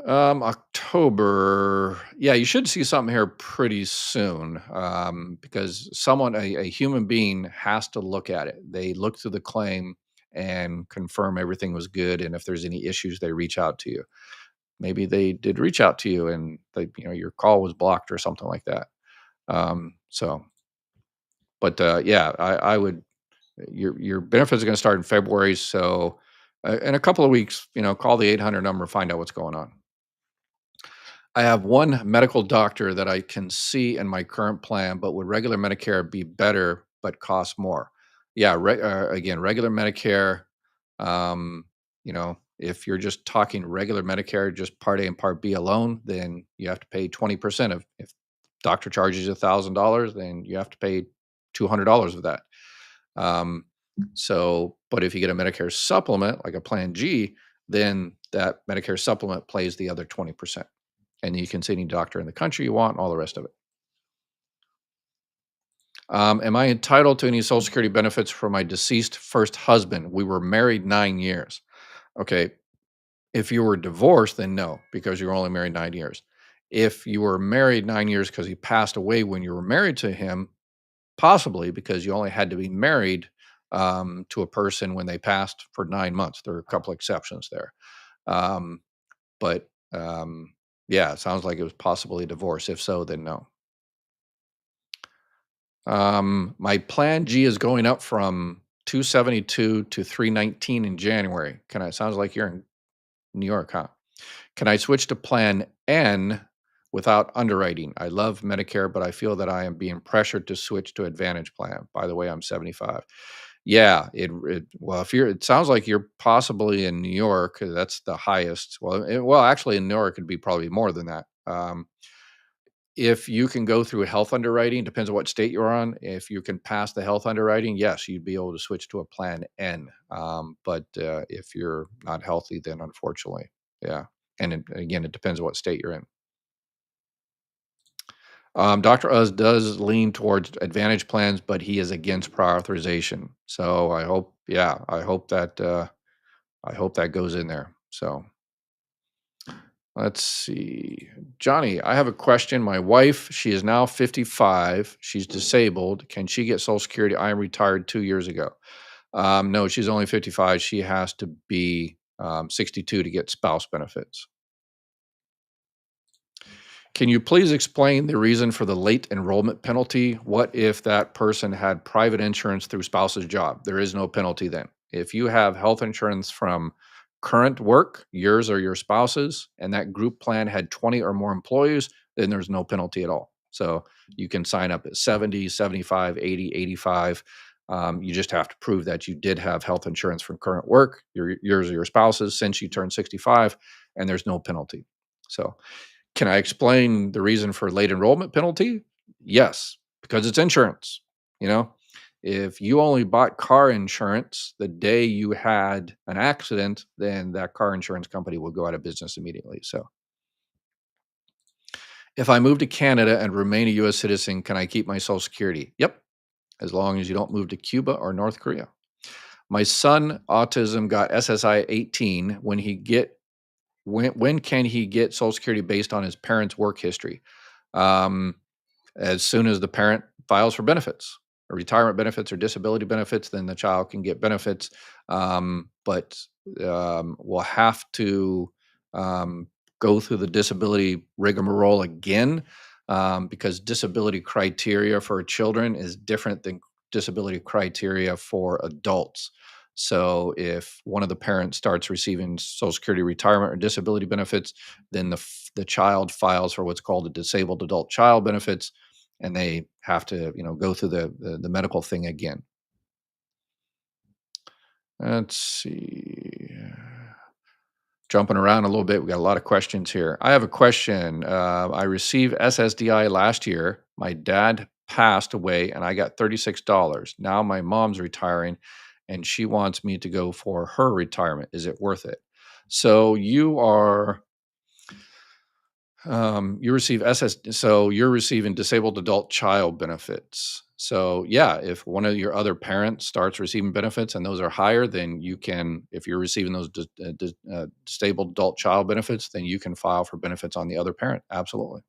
October. Yeah, you should see something here pretty soon, because a human being has to look at it. They look through the claim and confirm everything was good, and if there's any issues, they reach out to you. Maybe they did reach out to you, and your call was blocked or something like that. So, but yeah, I would. Your benefits are going to start in February, so in a couple of weeks, call the 800 number, find out what's going on. I have one medical doctor that I can see in my current plan, but would regular Medicare be better but cost more? Yeah, again, regular Medicare. If you're just talking regular Medicare, just Part A and Part B alone, then you have to pay 20% of. If doctor charges you $1,000, then you have to pay $200 of that. Um, but if you get a Medicare supplement, like a Plan G, then that Medicare supplement plays the other 20%. And you can see any doctor in the country you want, and all the rest of it. Am I entitled to any Social Security benefits for my deceased first husband? We were married 9 years. Okay. If you were divorced, then no, because you were only married 9 years. If you were married 9 years because he passed away when you were married to him, possibly because you only had to be married to a person when they passed for 9 months. There are a couple exceptions there. Um, but yeah, it sounds like it was possibly a divorce. If so, then no. My plan G is going up from 272 to 319 in January. Sounds like you're in New York, huh? Can I switch to plan N without underwriting? I love Medicare, but I feel that I am being pressured to switch to Advantage plan. By the way, I'm 75. Yeah, well, it sounds like you're possibly in New York. That's the highest. Well, actually, in New York, it'd be probably more than that. If you can go through health underwriting, depends on what state you're on. If you can pass the health underwriting, yes, you'd be able to switch to a plan N. But if you're not healthy, then unfortunately, yeah. And again, it depends on what state you're in. Dr. Uz does lean towards Advantage plans, but he is against prior authorization. So I hope that goes in there. So let's see. Johnny, I have a question. My wife, she is now 55. She's disabled. Can she get Social Security? I retired 2 years ago. No, she's only 55. She has to be 62 to get spouse benefits. Can you please explain the reason for the late enrollment penalty? What if that person had private insurance through spouse's job? There is no penalty then. If you have health insurance from current work, yours or your spouse's, and that group plan had 20 or more employees, then there's no penalty at all. So you can sign up at 70, 75, 80, 85. You just have to prove that you did have health insurance from current work, yours or your spouse's, since you turned 65. and there's no penalty. So, can I explain the reason for late enrollment penalty? Yes, because it's insurance. You know, if you only bought car insurance the day you had an accident, then that car insurance company will go out of business immediately. So, if I move to Canada and remain a US citizen, can I keep my social security? Yep, as long as you don't move to Cuba or North Korea. My son autism got SSI 18. When can he get social security based on his parents' work history? Um, as soon as the parent files for benefits, or retirement benefits or disability benefits, then the child can get benefits. But we'll have to um, go through the disability rigmarole again, because disability criteria for children is different than disability criteria for adults. So if one of the parents starts receiving Social Security retirement or disability benefits, then the child files for what's called a disabled adult child benefits, and they have to, go through the medical thing again. Let's see. Jumping around a little bit, we got a lot of questions here. I have a question. I received SSDI last year. My dad passed away, and I got $36. Now my mom's retiring, and she wants me to go for her retirement. Is it worth it? So you receive so you're receiving disabled adult child benefits. So yeah, if one of your other parents starts receiving benefits and those are higher, then you can, if you're receiving those disabled adult child benefits, then you can file for benefits on the other parent. Absolutely.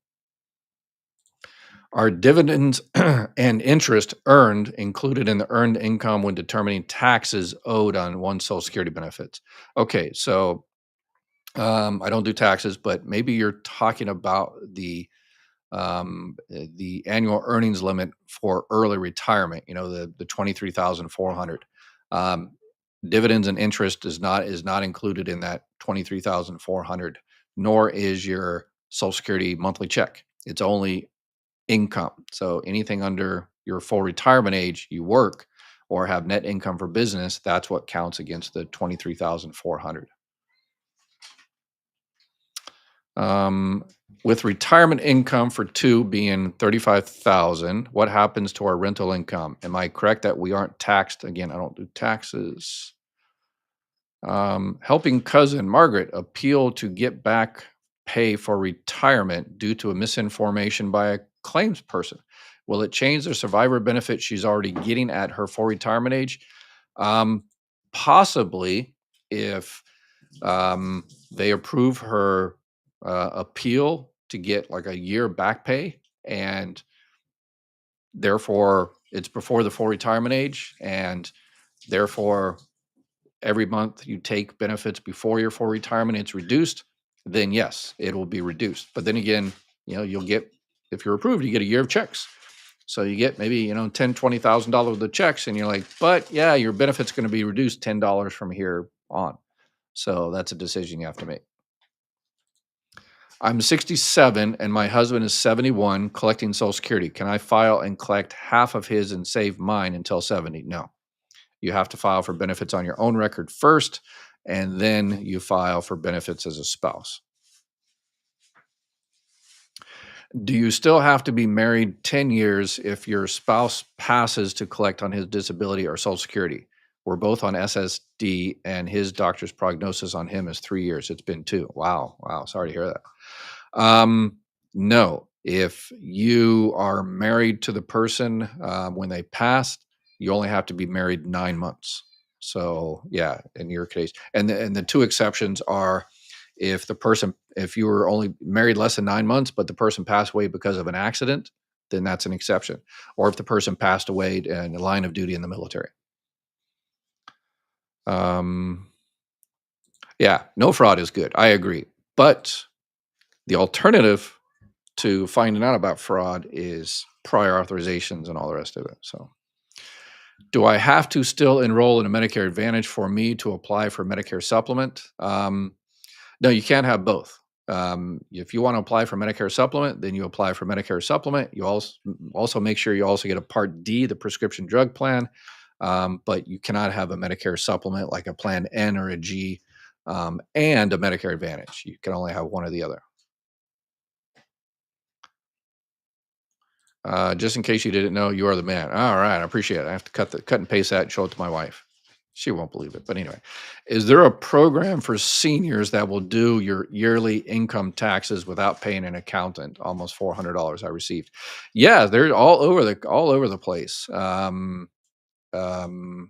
Are dividends and interest earned included in the earned income when determining taxes owed on one's Social Security benefits? Okay, so I don't do taxes, but maybe you're talking about the annual earnings limit for early retirement. The 23,400. Um, Dividends and interest is not included in that 23,400, nor is your Social Security monthly check. It's only income. So anything under your full retirement age, you work or have net income for business. That's what counts against the 23,400. Um, with retirement income for two being 35,000, what happens to our rental income? Am I correct that we aren't taxed? Again, I don't do taxes. Helping cousin Margaret appeal to get back pay for retirement due to a misinformation by a claims person. Will it change the survivor benefit she's already getting at her full retirement age? Um, Possibly, if they approve her appeal to get like a year back pay, and therefore it's before the full retirement age, and therefore every month you take benefits before your full retirement, it's reduced, then yes, it will be reduced. But then again, you'll get, if you're approved, you get a year of checks. So you get maybe, $10,000, $20,000 of the checks, and you're like, but yeah, your benefit's going to be reduced $10 from here on. So that's a decision you have to make. I'm 67 and my husband is 71 collecting Social Security. Can I file and collect half of his and save mine until 70? No. You have to file for benefits on your own record first, and then you file for benefits as a spouse. Do you still have to be married 10 years if your spouse passes to collect on his disability or Social Security? We're both on SSD, and his doctor's prognosis on him is 3 years. It's been two. Wow. Wow. Sorry to hear that. No, if you are married to the person when they passed, you only have to be married 9 months. So yeah, in your case, and the two exceptions are if you were only married less than 9 months, but the person passed away because of an accident, then that's an exception. Or if the person passed away in the line of duty in the military. Um, yeah, no fraud is good. I agree, but the alternative to finding out about fraud is prior authorizations and all the rest of it. So, do I have to still enroll in a Medicare Advantage for me to apply for Medicare Supplement? No, you can't have both. If you want to apply for Medicare Supplement, then you apply for Medicare Supplement. You also make sure you also get a Part D, the prescription drug plan. But you cannot have a Medicare Supplement like a Plan N or a G. and a Medicare Advantage. You can only have one or the other. Just in case you didn't know, you are the man. All right, I appreciate it. I have to cut and paste that and show it to my wife. She won't believe it, but anyway, is there a program for seniors that will do your yearly income taxes without paying an accountant? Almost $400 I received. Yeah, they're all over the place. Um, oh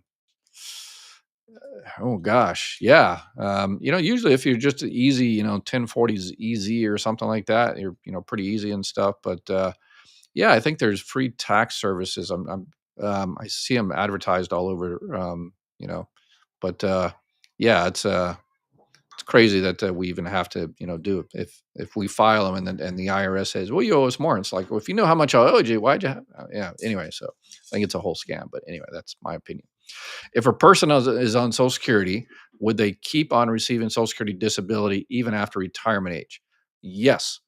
gosh, yeah. Usually if you're just easy, 1040s easy or something like that, you're pretty easy and stuff. But yeah, I think there's free tax services. I see them advertised all over. You know, but yeah, it's crazy that we even have to do it. If we file them and the IRS says, well, you owe us more. It's like, well, if you know how much I owed you, why'd you have? Yeah. Anyway, so I think it's a whole scam. But anyway, that's my opinion. If a person is on Social Security, would they keep on receiving Social Security disability even after retirement age? Yes,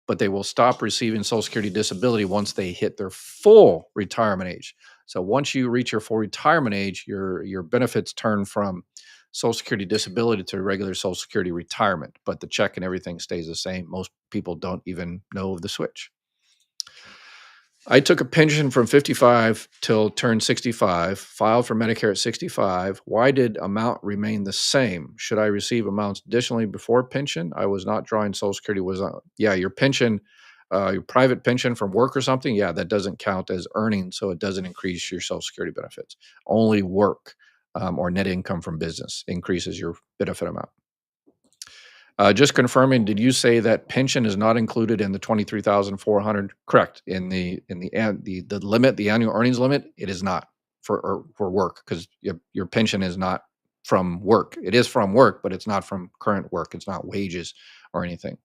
but they will stop receiving Social Security disability once they hit their full retirement age. So once you reach your full retirement age, your benefits turn from Social Security disability to regular Social Security retirement, but the check and everything stays the same. Most people don't even know of the switch. I took a pension from 55 till turned 65, filed for Medicare at 65. Why did amount remain the same? Should I receive amounts additionally before pension? I was not drawing Social Security. Yeah, your pension, your private pension from work or something. Yeah, that doesn't count as earnings, so it doesn't increase your Social Security benefits. Only work or net income from business increases your benefit amount. Just confirming, did you say that pension is not included in the 23,400? Correct. In the limit, the annual earnings limit, it is not for work because your pension is not from work. It is from work, but it's not from current work. It's not wages or anything.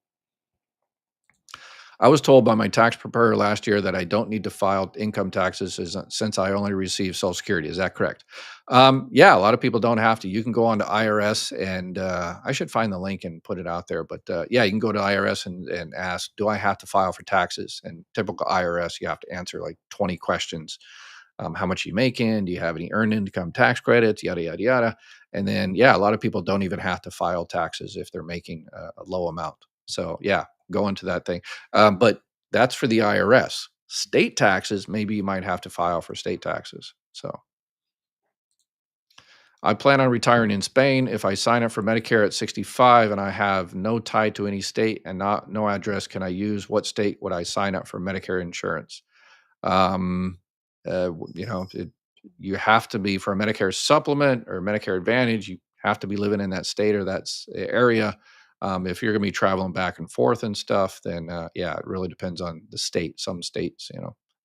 I was told by my tax preparer last year that I don't need to file income taxes since I only receive Social Security. Is that correct? Yeah, a lot of people don't have to. You can go on to IRS, and I should find the link and put it out there. But yeah, you can go to IRS and ask, do I have to file for taxes? And typical IRS, you have to answer like 20 questions. How much are you making? Do you have any earned income tax credits? Yada, yada, yada. And then, yeah, a lot of people don't even have to file taxes if they're making a low amount. So, yeah, go into that thing. But that's for the IRS. State taxes, maybe you might have to file for state taxes. So I plan on retiring in Spain. If I sign up for Medicare at 65 and I have no tie to any state and not no address, can I use what state would I sign up for Medicare insurance? Um, you have to be for a Medicare supplement or Medicare Advantage. You have to be living in that state or area. If you're going to be traveling back and forth and stuff, then yeah, it really depends on the state. Some states,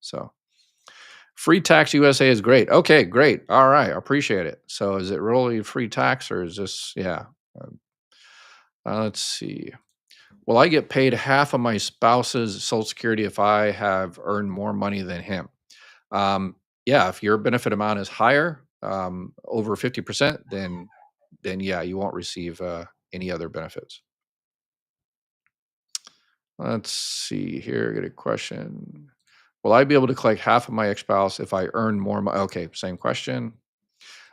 so free tax USA is great. Okay, great. All right, I appreciate it. So, is it really free tax or is this? Yeah. um, let's see. Will I get paid half of my spouse's Social Security if I have earned more money than him? Um, yeah, if your benefit amount is higher, over 50%, then yeah, you won't receive any other benefits. Let's see here. Get a question. Will I be able to collect half of my ex-spouse if I earn more money? Okay, same question.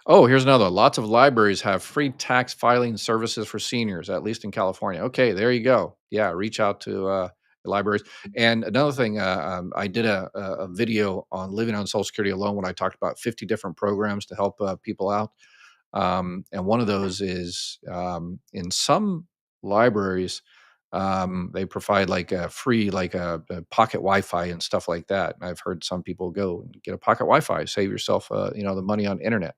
Oh, here's another. Lots of libraries have free tax filing services for seniors, at least in California. Okay, there you go. Yeah, reach out to libraries. And another thing, I did a video on living on Social Security alone when I talked about 50 different programs to help people out. And one of those is in some libraries, they provide like a free, like a pocket Wi-Fi and stuff like that. And I've heard some people go and get a pocket Wi-Fi, save yourself, the money on internet.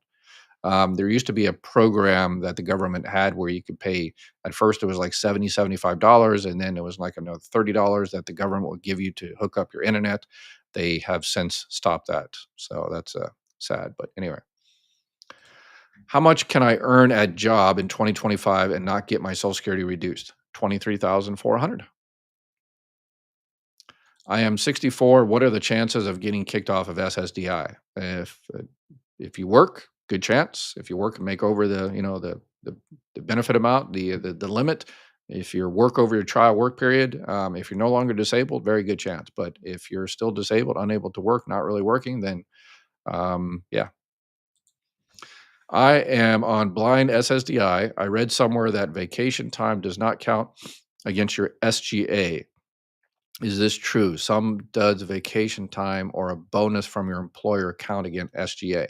There used to be a program that the government had where you could pay, at first it was like $75, and then it was like another $30 that the government would give you to hook up your internet. They have since stopped that. So that's sad. But anyway, how much can I earn at job in 2025 and not get my Social Security reduced? 23,400. I am 64. What are the chances of getting kicked off of SSDI? If you work, good chance. If you work and make over the benefit amount, the limit. If you work over your trial work period, if you're no longer disabled, very good chance. But if you're still disabled, unable to work, not really working, then yeah. I am on blind SSDI. I read somewhere that vacation time does not count against your SGA. Is this true? Some does vacation time or a bonus from your employer count against SGA.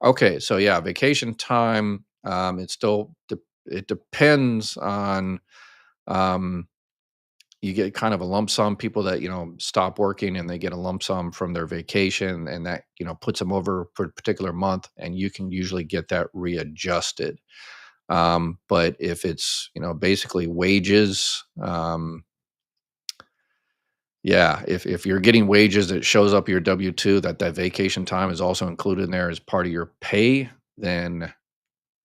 Okay, so yeah, vacation time. It depends on. Um, you get kind of a lump sum. People that stop working and they get a lump sum from their vacation, and that puts them over for a particular month, and you can usually get that readjusted. But if it's basically wages, yeah, if you're getting wages that shows up your W-2 that vacation time is also included in there as part of your pay, then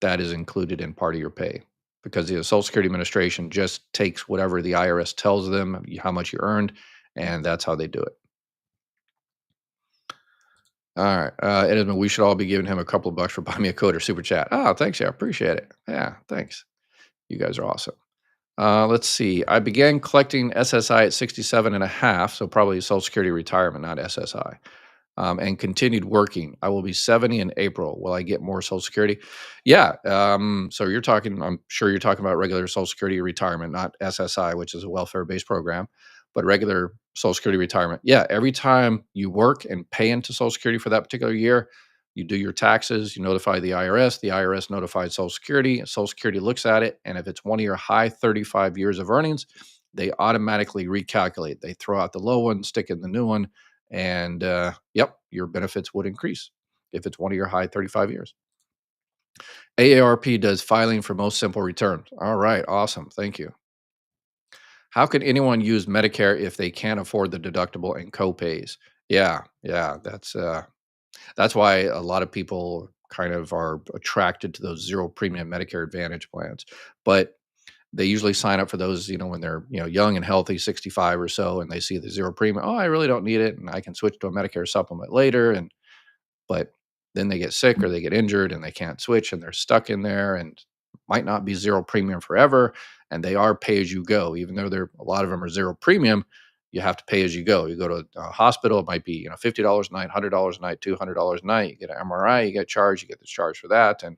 that is included in part of your pay, because the Social Security Administration just takes whatever the IRS tells them how much you earned, and that's how they do it. All right, Edmund, we should all be giving him a couple of bucks for buying me a code or super chat. Oh, thanks, yeah, I appreciate it. Yeah, thanks. You guys are awesome. Let's see. I began collecting SSI at 67 and a half, so probably Social Security retirement, not SSI, and continued working. I will be 70 in April. Will I get more Social Security? Yeah. So I'm sure you're talking about regular Social Security retirement, not SSI, which is a welfare based program, but regular Social Security retirement. Yeah. Every time you work and pay into Social Security for that particular year, you do your taxes, you notify the IRS notifies Social Security, Social Security looks at it. And if it's one of your high 35 years of earnings, they automatically recalculate. They throw out the low one, stick in the new one, and yep, your benefits would increase if it's one of your high 35 years. AARP does filing for most simple returns. All right, awesome. Thank you. How can anyone use Medicare if they can't afford the deductible and copays? Yeah, yeah, that's why a lot of people kind of are attracted to those zero premium Medicare Advantage plans. But they usually sign up for those, when they're, young and healthy, 65 or so, and they see the zero premium. Oh, I really don't need it, and I can switch to a Medicare supplement later. But then they get sick or they get injured and they can't switch and they're stuck in there, and might not be zero premium forever. And they are pay as you go, even though a lot of them are zero premium. You have to pay as you go. You go to a hospital, it might be $50 a night, $100 a night, $200 a night. You get an MRI, you get charged, you get the charge for that, and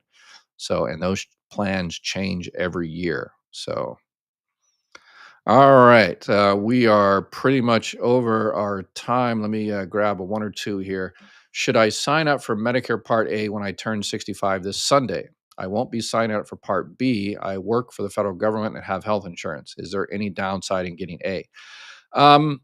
those plans change every year. So all right. We are pretty much over our time. Let me grab a one or two here. Should I sign up for Medicare Part A when I turn 65 this Sunday? I won't be signing up for Part B. I work for the federal government and have health insurance. Is there any downside in getting A? Um,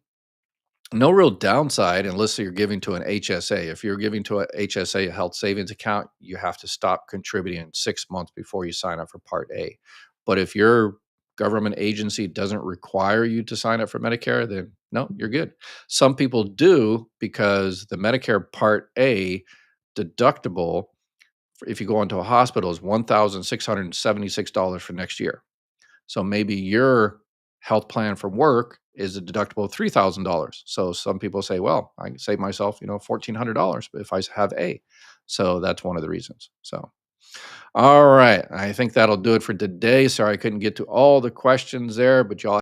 no real downside unless you're giving to an HSA. If you're giving to a HSA, a health savings account, you have to stop contributing in 6 months before you sign up for Part A. But if your government agency doesn't require you to sign up for Medicare, then no, you're good. Some people do, because the Medicare Part A deductible, if you go into a hospital, is $1,676 for next year. So maybe your health plan for work is a deductible of $3,000. So some people say, well, I can save myself, $1,400 if I have A. So that's one of the reasons. So, all right. I think that'll do it for today. Sorry I couldn't get to all the questions there, but y'all